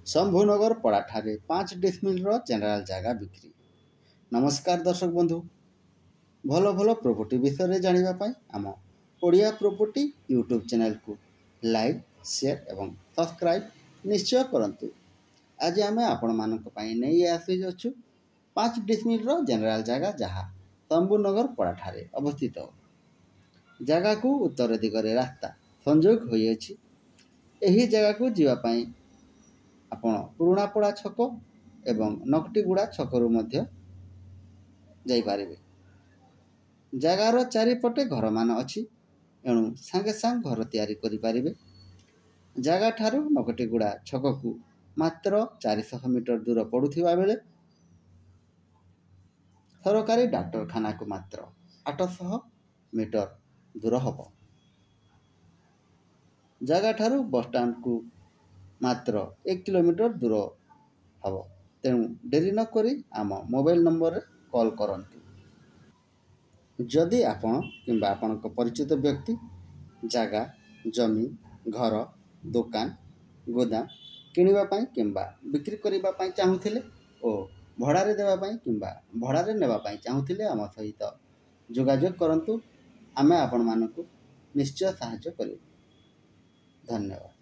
Shambhunagar पड़ाठारे 5 decimal general जगह बिक्री। नमस्कार दर्शक बंधु, भल भल प्रॉपर्टी विषय जानापी आम ओडिया प्रॉपर्टी यूट्यूब चैनल को लाइक शेयर एवं सब्सक्राइब निश्चय करंतु। आज आम आपण मानक नहीं आसु 5 डिसमिल जेनेराल जगह जहाँ शंभुनगर पड़ाठारे अवस्थित। जगह को उत्तर दिगरे रास्ता संजोग होइछि। एही जगह को जीवापाई आपण पुराणापड़ा छक एवं नकटीगुड़ा छकरू मध्य जाई पारिबे। जगार चारिपटे घर मान अछि, एणु सांगे सांग घर तैयारी करि पारिबे। जगह ठारू नकटीगुड़ा छक को मात्र 400 मीटर दूर पड़ुथिबा बेले सरकारी डाक्तरखाना को मात्र 800 मीटर दूर हबो। जगह ठारू बस स्टैंड को मात्र 1 किलोमीटर दूर हम। तेणु डेरी न करी आम मोबाइल नंबर रे कॉल करंतु। जदि आपण किंबा आपण परिचित व्यक्ति जगह जमी घर दुकान गोदाम किनिबा पई किंबा बिक्री करिबा पई चाहुथिले ओ भड़ारे देबा पई किंबा भड़ारे नेबा पई चाहुथिले आम सहित जोगाजोग करंतु। आमे आपण मानकु निश्चय सहायता करिबु। धन्यवाद।